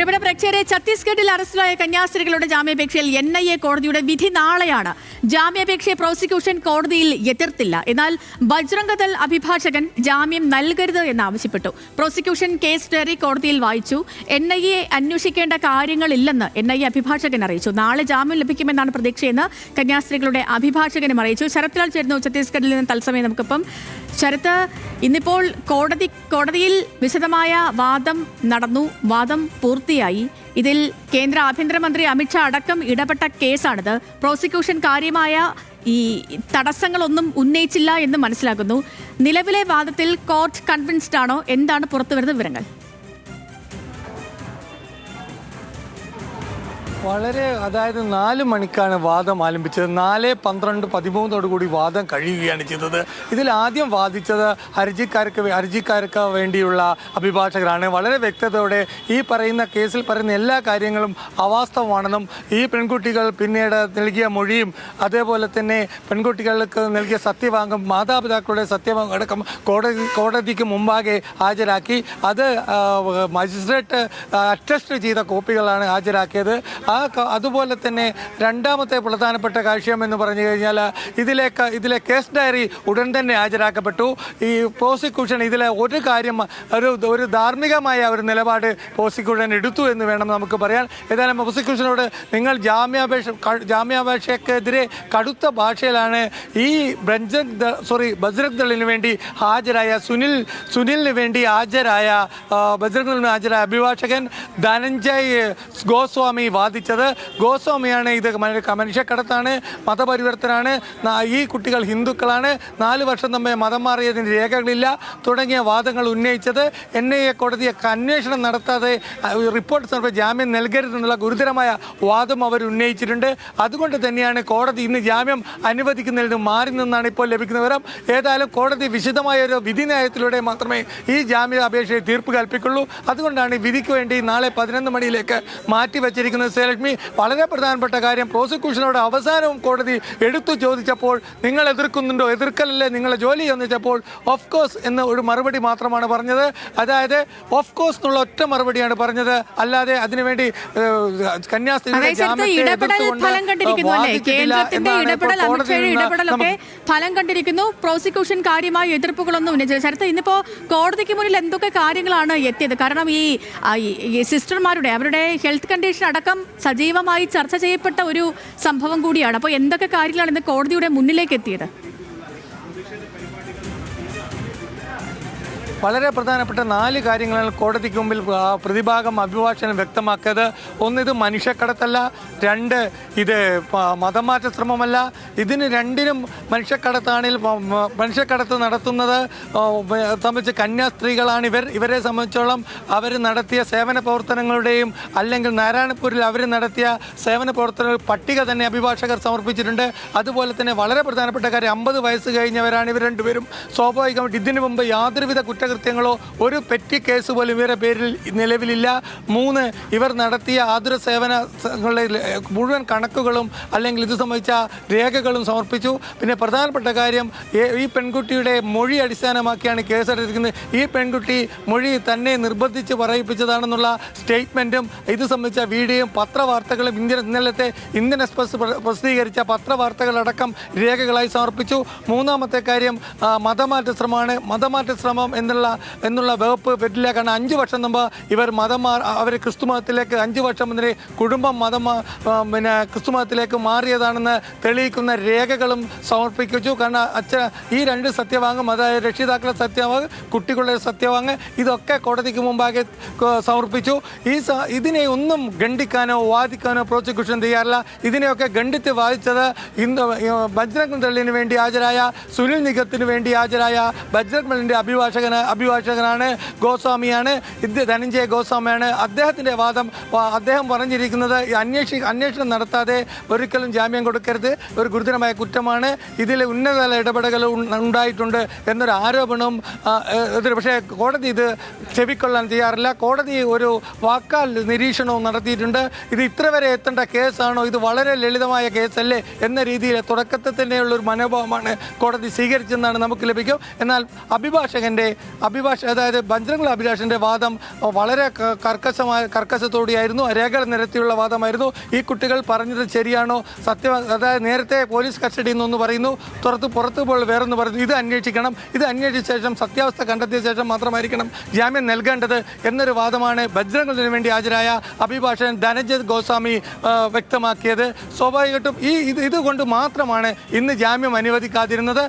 പ്രിയപ്പെട്ട പ്രേക്ഷകരെ, ഛത്തീസ്ഗഡിൽ അറസ്റ്റിലായ കന്യാസ്ത്രീകളുടെ ജാമ്യാപേക്ഷയിൽ NIA കോടതിയുടെ വിധി നാളെയാണ്. ജാമ്യാപേക്ഷയെ പ്രോസിക്യൂഷൻ കോടതിയിൽ എതിർത്തില്ല. എന്നാൽ ബജ്രംഗ് ദൾ അഭിഭാഷകൻ ജാമ്യം നൽകരുത് എന്നാവശ്യപ്പെട്ടു. പ്രോസിക്യൂഷൻ കേസ് ഡയറി കോടതിയിൽ വായിച്ചു. NIA അന്വേഷിക്കേണ്ട കാര്യങ്ങളില്ലെന്ന് NIA അഭിഭാഷകൻ അറിയിച്ചു. നാളെ ജാമ്യം ലഭിക്കുമെന്നാണ് പ്രതീക്ഷയെന്ന് കന്യാസ്ത്രീകളുടെ അഭിഭാഷകനും അറിയിച്ചു. ശരത്ലാൽ ചേരുന്നു ഛത്തീസ്ഗഡിൽ നിന്ന് തത്സമയം. നമുക്കിപ്പം ശരത്ത്, ഇന്നിപ്പോൾ കോടതിയിൽ വിശദമായ വാദം നടന്നു, വാദം പൂർത്തിയായി. ഇതിൽ കേന്ദ്ര ആഭ്യന്തരമന്ത്രി അമിത്ഷാ അടക്കം ഇടപെട്ട കേസാണിത്. പ്രോസിക്യൂഷൻ കാര്യമായ ഈ തടസ്സങ്ങളൊന്നും ഉന്നയിച്ചില്ല എന്ന് മനസ്സിലാക്കുന്നു. നിലവിലെ വാദത്തിൽ കോർട്ട് കൺവിൻസ്ഡ് ആണോ? എന്താണ് പുറത്തുവരുന്ന വിവരങ്ങൾ? അതായത് 4 മണിക്കാണ് വാദം ആരംഭിച്ചത്. 4:12, 13 വാദം കഴിയുകയാണ് ചെയ്തത്. ഇതിൽ ആദ്യം വാദിച്ചത് ഹർജിക്കാർക്ക് വേണ്ടിയുള്ള അഭിഭാഷകരാണ്. വളരെ വ്യക്തതയോടെ ഈ പറയുന്ന കേസിൽ പറയുന്ന എല്ലാ കാര്യങ്ങളും അവാസ്തവമാണെന്നും ഈ പെൺകുട്ടികൾ പിന്നീട് നൽകിയ മൊഴിയും അതേപോലെ തന്നെ പെൺകുട്ടികൾക്ക് നൽകിയ സത്യവാങ്കം, മാതാപിതാക്കളുടെ സത്യവാങ്കം അടക്കം കോടതിക്ക് മുമ്പാകെ ഹാജരാക്കി. അത് മജിസ്ട്രേറ്റ് അറ്റസ്റ്റ് ചെയ്ത കോപ്പികളാണ് ഹാജരാക്കിയത്. അതുപോലെ തന്നെ രണ്ടാമത്തെ പ്രധാനപ്പെട്ട കാര്യം എന്ന് പറഞ്ഞു കഴിഞ്ഞാൽ ഇതിലെ കേസ് ഡയറി ഉടൻ തന്നെ ഹാജരാക്കപ്പെട്ടു. ഈ പ്രോസിക്യൂഷൻ ഇതിലെ ഒരു കാര്യം ഒരു ധാർമ്മികമായ ഒരു നിലപാട് പ്രോസിക്യൂഷൻ എടുത്തു എന്ന് വേണം നമുക്ക് പറയാൻ. ഏതായാലും പ്രോസിക്യൂഷനോട് നിങ്ങൾ ജാമ്യാപേക്ഷക്കെതിരെ കടുത്ത ഭാഷയിലാണ് ഈ ബജ്രംഗ് ദളിന് വേണ്ടി ഹാജരായ സുനിലിന് വേണ്ടി ഹാജരായ ബജ്രംഗ് ദളിന് ഹാജരായ അഭിഭാഷകൻ ധനഞ്ജയ് ഗോസ്വാമി വാദിച്ചത്. ഗോസ്വാമിയാണ് ഇത് മനുഷ്യക്കടത്താണ്, മതപരിവർത്തനാണ്, ഈ കുട്ടികൾ ഹിന്ദുക്കളാണ്, 4 വർഷം മുമ്പേ മതം മാറിയതിന് രേഖകളില്ല തുടങ്ങിയ വാദങ്ങൾ ഉന്നയിച്ചത്. NIA കോടതിയെ അന്വേഷണം നടത്താതെ റിപ്പോർട്ട് സമർപ്പിച്ച് ജാമ്യം നൽകരുതെന്നുള്ള ഗുരുതരമായ വാദം അവർ ഉന്നയിച്ചിട്ടുണ്ട്. അതുകൊണ്ട് തന്നെയാണ് കോടതി ഇന്ന് ജാമ്യം അനുവദിക്കുന്നതിൽ നിന്ന് മാറി നിന്നാണ് ഇപ്പോൾ ലഭിക്കുന്ന വിവരം. ഏതായാലും കോടതി വിശദമായ ഒരു വിധിന്യായത്തിലൂടെ മാത്രമേ ഈ ജാമ്യാപേക്ഷയെ തീർപ്പ് കൽപ്പിക്കുള്ളൂ. അതുകൊണ്ടാണ് വിധിക്ക് വേണ്ടി നാളെ 11 മണിയിലേക്ക് മാറ്റിവെച്ചിരിക്കുന്നത്. ശ്രീലക്ഷ്മി, വളരെ പ്രധാനപ്പെട്ട കാര്യം, പ്രോസിക്യൂഷനോട് അവസാനവും കോടതി എടുത്തു ചോദിച്ചപ്പോൾ നിങ്ങൾ എതിർക്കുന്നുണ്ടോ, എതിർക്കലല്ലേ നിങ്ങളെ ജോലി എന്ന് വെച്ചപ്പോൾ ഓഫ് കോഴ്സ് എന്ന ഒരു മറുപടി മാത്രമാണ് പറഞ്ഞത്. അതായത് ഓഫ് കോഴ്സ് എന്നുള്ള ഒറ്റ മറുപടിയാണ് പറഞ്ഞത്. അല്ലാതെ അതിനുവേണ്ടി കന്യാസ്ത്രീയുടെ ഫലം കണ്ടിരിക്കുന്നു. പ്രോസിക്യൂഷൻ കാര്യമായ എതിർപ്പുകളൊന്നും ഉന്നയിച്ചത്. ശരത്ത്, ഇന്നിപ്പോ കോടതിക്ക് മുന്നിൽ എന്തൊക്കെ കാര്യങ്ങളാണ് എത്തിയത്? കാരണം ഈ സിസ്റ്റർമാരുടെ അവരുടെ ഹെൽത്ത് കണ്ടീഷൻ അടക്കം സജീവമായി ചർച്ച ചെയ്യപ്പെട്ട ഒരു സംഭവം കൂടിയാണ്. അപ്പോൾ എന്തൊക്കെ കാര്യങ്ങളാണ് ഇന്ന് കോടതിയുടെ മുന്നിലേക്ക് എത്തിയത്? വളരെ പ്രധാനപ്പെട്ട 4 കാര്യങ്ങളാണ് കോടതിക്ക് മുമ്പിൽ പ്രതിഭാഗം അഭിഭാഷകൻ വ്യക്തമാക്കിയത്. ഒന്ന്, ഇത് മനുഷ്യക്കടത്തല്ല. 2, ഇത് മതമാറ്റ ശ്രമമല്ല. ഇതിന് രണ്ടിനും മനുഷ്യക്കടത്ത് നടത്തുന്നത് സംബന്ധിച്ച് കന്യാസ്ത്രീകളാണ് ഇവരെ സംബന്ധിച്ചോളം അവർ നടത്തിയ സേവന പ്രവർത്തനങ്ങളുടെയും അല്ലെങ്കിൽ നാരായണപൂരിൽ അവർ നടത്തിയ സേവന പ്രവർത്തനങ്ങൾ പട്ടിക തന്നെ അഭിഭാഷകർ സമർപ്പിച്ചിട്ടുണ്ട്. അതുപോലെ തന്നെ വളരെ പ്രധാനപ്പെട്ട കാര്യം, 50 വയസ്സ് കഴിഞ്ഞവരാണ് ഇവർ രണ്ടുപേരും. സ്വാഭാവികമായിട്ട് ഇതിനു മുമ്പ് യാതൊരുവിധ കുറ്റകൃത്യങ്ങളോ ഒരു പെറ്റി കേസ് പോലും ഇവരുടെ പേരിൽ നിലവിലില്ല. 3, ഇവർ നടത്തിയ ആതുര സേവനങ്ങളുടെ മുഴുവൻ കണക്കുകളും അല്ലെങ്കിൽ ഇത് സംബന്ധിച്ച രേഖകളും സമർപ്പിച്ചു. പിന്നെ പ്രധാനപ്പെട്ട കാര്യം, ഈ പെൺകുട്ടിയുടെ മൊഴി അടിസ്ഥാനമാക്കിയാണ് കേസെടുത്തിരിക്കുന്നത്. ഈ പെൺകുട്ടി മൊഴി തന്നെ നിർബന്ധിച്ച് പറയിപ്പിച്ചതാണെന്നുള്ള സ്റ്റേറ്റ്മെൻറ്റും ഇത് സംബന്ധിച്ച വീഡിയോയും പത്രവാർത്തകളും ഇന്നലത്തെ ഇന്ത്യൻ എക്സ്പ്രസ് പ്രസിദ്ധീകരിച്ച പത്രവാർത്തകളടക്കം രേഖകളായി സമർപ്പിച്ചു. മൂന്നാമത്തെ കാര്യം, മതമാറ്റ ശ്രമമാണ്. മതമാറ്റ ശ്രമം എന്നുള്ള വകുപ്പ് പറ്റില്ല. കാരണം 5 വർഷം മുമ്പ് ഇവർ അവർ ക്രിസ്തു മതത്തിലേക്ക് 5 വർഷം മുന്നേ കുടുംബം ക്രിസ്തു മതത്തിലേക്ക് മാറിയതാണെന്ന് തെളിയിക്കുന്ന രേഖകളും സമർപ്പിച്ചു. കാരണം ഈ 2 സത്യവാങ്കം, അതായത് രക്ഷിതാക്കളുടെ സത്യവാങ്, കുട്ടികളുടെ സത്യവാങ്, ഇതൊക്കെ കോടതിക്ക് മുമ്പാകെ സമർപ്പിച്ചു. ഇതിനെ ഒന്നും ഖണ്ഡിക്കാനോ വാദിക്കാനോ പ്രോസിക്യൂഷൻ തയ്യാറില്ല. ഇതിനെയൊക്കെ ഖണ്ഡിച്ച് വാദിച്ചത് ബജ്രംഗ് ദളിന് വേണ്ടി ഹാജരായ സുനിൽ നിഗത്തിന് വേണ്ടി ഹാജരായ ബജ്രംഗ് ദളിൻ്റെ അഭിഭാഷകനാണ് ഗോസ്വാമിയാണ്. ധനഞ്ജയ് ഗോസ്വാമിയാണ്. അദ്ദേഹത്തിൻ്റെ വാദം, അദ്ദേഹം പറഞ്ഞിരിക്കുന്നത് അന്വേഷണം നടത്താതെ ഒരിക്കലും ജാമ്യം കൊടുക്കരുത്, ഒരു ഗുരുതരമായ കുറ്റമാണ്, ഇതിൽ ഉന്നതതല ഇടപെടലുകൾ ഉണ്ടായിട്ടുണ്ട് എന്നൊരു ആരോപണവും പക്ഷേ കോടതി ഇത് ചെവിക്കൊള്ളാൻ തയ്യാറില്ല. കോടതി ഒരു വാക്കാൽ നിരീക്ഷണവും നടത്തിയിട്ടുണ്ട്. ഇത് ഇത്ര വരെ എത്തേണ്ട കേസാണോ, ഇത് വളരെ ലളിതമായ കേസല്ലേ എന്ന രീതിയിൽ തുടക്കത്തിൽ തന്നെയുള്ളൊരു മനോഭാവമാണ് കോടതി സ്വീകരിച്ചെന്നാണ് നമുക്ക് ലഭിക്കും. എന്നാൽ അഭിഭാഷകൻ്റെ അതായത് ബജ്രംഗ് അഭിലാഷിൻ്റെ വാദം വളരെ കർക്കശത്തോടെയായിരുന്നു, രേഖകൾ നിരത്തിയുള്ള വാദമായിരുന്നു. ഈ കുട്ടികൾ പറഞ്ഞത് ശരിയാണോ, അതായത് നേരത്തെ പോലീസ് കസ്റ്റഡിയിൽ നിന്നൊന്ന് പറയുന്നു, പുറത്തു പോയി വേറൊന്ന് പറയുന്നു. ഇത് അന്വേഷിക്കണം, ഇത് അന്വേഷിച്ച ശേഷം സത്യാവസ്ഥ കണ്ടെത്തിയ ശേഷം മാത്രമായിരിക്കണം ജാമ്യം നൽകേണ്ടത് എന്നൊരു വാദമാണ് ബജ്രംഗിന് വേണ്ടി ഹാജരായ അഭിഭാഷകൻ ധനഞ്ജയ് ഗോസ്വാമി വ്യക്തമാക്കിയത്. സ്വാഭാവികമായിട്ടും ഇതുകൊണ്ട് മാത്രമാണ് ഇന്ന് ജാമ്യം അനുവദിക്കാതിരുന്നത്.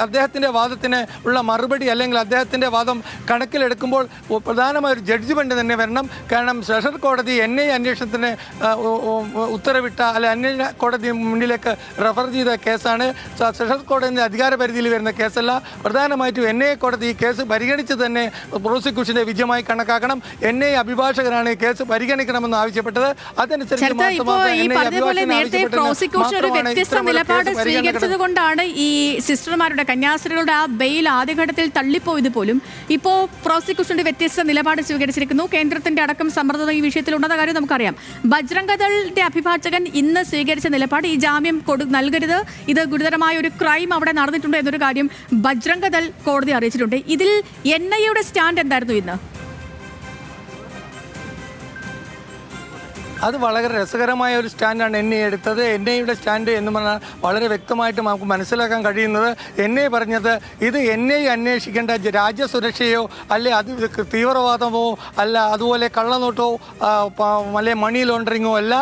അദ്ദേഹത്തിൻ്റെ വാദത്തിന് ഉള്ള മറുപടി അല്ലെങ്കിൽ അദ്ദേഹത്തിൻ്റെ വാദം കണക്കിലെടുക്കുമ്പോൾ പ്രധാനമായ ഒരു ജഡ്ജ്മെൻറ്റ് തന്നെ വരണം. കാരണം സെഷൻസ് കോടതി NIA അന്വേഷണത്തിന് ഉത്തരവിട്ട അന്വേഷണ കോടതി മുന്നിലേക്ക് റെഫർ ചെയ്ത കേസാണ്. സെഷൻസ് കോടതിൻ്റെ അധികാര പരിധിയിൽ വരുന്ന കേസല്ല. പ്രധാനമായിട്ടും NIA കോടതി ഈ കേസ് പരിഗണിച്ച് തന്നെ പ്രോസിക്യൂഷന്റെ വിജയമായി കണക്കാക്കണം. NIA അഭിഭാഷകരാണ് ഈ കേസ് പരിഗണിക്കണമെന്ന് ആവശ്യപ്പെട്ടത്. അതനുസരിച്ച് സ്വീകരിച്ചത് കൊണ്ടാണ് ഈ സിസ്റ്റർമാരുടെ കന്യാസ്ത്രീകളുടെ ആ ബെയിൽ ആദ്യഘട്ടത്തിൽ തള്ളിപ്പോയത് പോലും ഇപ്പോൾ പ്രോസിക്യൂഷന്റെ വ്യത്യസ്ത നിലപാട് സ്വീകരിച്ചിരിക്കുന്നു. കേന്ദ്രത്തിന്റെ അടക്കം സമ്മർദ്ദം ഈ വിഷയത്തിൽ ഉണ്ടെന്ന കാര്യം നമുക്കറിയാം. ബജ്രംഗദളിന്റെ അഭിഭാഷകൻ ഇന്ന് സ്വീകരിച്ച നിലപാട് ഈ ജാമ്യം നൽകരുത്, ഇത് ഗുരുതരമായ ഒരു ക്രൈം അവിടെ നടന്നിട്ടുണ്ട് എന്നൊരു കാര്യം ബജ്രംഗദൾ കോടതി അറിയിച്ചിട്ടുണ്ട്. ഇതിൽ NIA സ്റ്റാൻഡ് എന്തായിരുന്നു ഇന്ന്? അത് വളരെ രസകരമായ ഒരു സ്റ്റാൻഡാണ് NIA എടുത്തത്. NIA സ്റ്റാൻഡ് എന്ന് പറഞ്ഞാൽ വളരെ വ്യക്തമായിട്ട് നമുക്ക് മനസ്സിലാക്കാൻ കഴിയുന്നത്, NIA പറഞ്ഞത് ഇത് NIA അന്വേഷിക്കേണ്ട രാജ്യസുരക്ഷയോ അല്ലെ അത് തീവ്രവാദമോ അല്ല, അതുപോലെ കള്ളനോട്ടോ അല്ലെ മണി ലോണ്ടറിങ്ങോ അല്ല.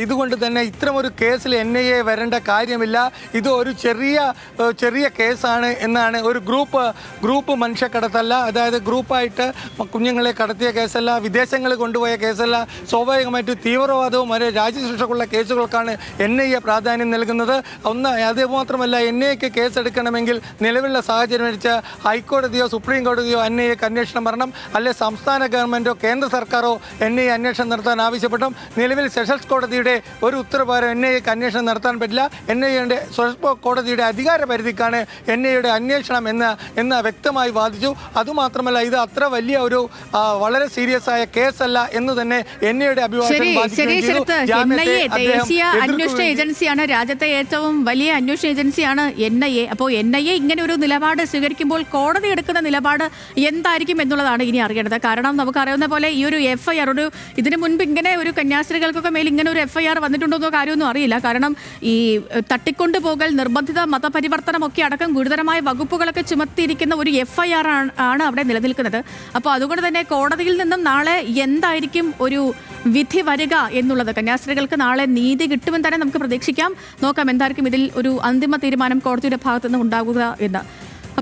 ഇതുകൊണ്ട് തന്നെ ഇത്തരമൊരു കേസിൽ NIA വരേണ്ട കാര്യമില്ല. ഇത് ഒരു ചെറിയ കേസാണ് എന്നാണ്. ഒരു ഗ്രൂപ്പ് മനുഷ്യക്കടത്തല്ല, അതായത് ഗ്രൂപ്പായിട്ട് കുഞ്ഞുങ്ങളെ കടത്തിയ കേസല്ല, വിദേശങ്ങളിൽ കൊണ്ടുപോയ കേസല്ല. സ്വാഭാവികമായിട്ട് തീവ്രവാദവും വരെ രാജ്യസുരക്ഷയ്ക്കുള്ള കേസുകൾക്കാണ് NIA പ്രാധാന്യം നൽകുന്നത്. അതുമാത്രമല്ല, NIAക്ക് കേസെടുക്കണമെങ്കിൽ നിലവിലുള്ള സാഹചര്യം വെച്ച് ഹൈക്കോടതിയോ സുപ്രീം കോടതിയോ NIAക്ക് അന്വേഷണം വരണം, അല്ലെ സംസ്ഥാന ഗവൺമെൻറ്റോ കേന്ദ്ര സർക്കാരോ NIA അന്വേഷണം നടത്താൻ ആവശ്യപ്പെട്ടും നിലവിൽ സെഷൻസ് കോടതിയുടെ ഒരു ഉത്തരവാരം NIAക്ക് അന്വേഷണം നടത്താൻ പറ്റില്ല. NIAയുടെ സെഷൻസ് കോടതിയുടെ അധികാര പരിധിക്കാണ് NIAയുടെ അന്വേഷണം എന്ന് വ്യക്തമായി വാദിച്ചു. അതുമാത്രമല്ല, ഇത് അത്ര വലിയ ഒരു വളരെ സീരിയസ് ആയ കേസല്ല എന്ന് തന്നെ NIAയുടെ അഭിഭാഷകൻ ദേശീയ അന്വേഷണ ഏജൻസിയാണ്, രാജ്യത്തെ ഏറ്റവും വലിയ അന്വേഷണ ഏജൻസിയാണ് NIA. അപ്പോൾ NIA ഇങ്ങനെ ഒരു നിലപാട് സ്വീകരിക്കുമ്പോൾ കോടതി എടുക്കുന്ന നിലപാട് എന്തായിരിക്കും എന്നുള്ളതാണ് ഇനി അറിയേണ്ടത്. കാരണം നമുക്കറിയാവുന്ന പോലെ ഈ ഒരു FIR ഇതിനു മുൻപ് ഇങ്ങനെ ഒരു കന്യാസ്ത്രീകൾക്കൊക്കെ മേൽ ഇങ്ങനെ ഒരു FIR വന്നിട്ടുണ്ടോ കാര്യമൊന്നും അറിയില്ല. കാരണം ഈ തട്ടിക്കൊണ്ടുപോകൽ, നിർബന്ധിത മതപരിവർത്തനം ഒക്കെ അടക്കം ഗുരുതരമായ വകുപ്പുകളൊക്കെ ചുമത്തിയിരിക്കുന്ന ഒരു FIR ആണ് അവിടെ നിലനിൽക്കുന്നത്. അപ്പോൾ അതുകൊണ്ട് തന്നെ കോടതിയിൽ നിന്നും നാളെ എന്തായിരിക്കും ഒരു വിധി വരിക എന്നുള്ളത്, കന്യാസ്ത്രീകൾക്ക് നാളെ നീതി കിട്ടുമെന്ന് തന്നെ നമുക്ക് പ്രതീക്ഷിക്കാം. നോക്കാം എന്തായിരിക്കും ഇതിൽ ഒരു അന്തിമ തീരുമാനം കോടതിയുടെ ഭാഗത്തുനിന്ന് ഉണ്ടാകുക എന്ന്.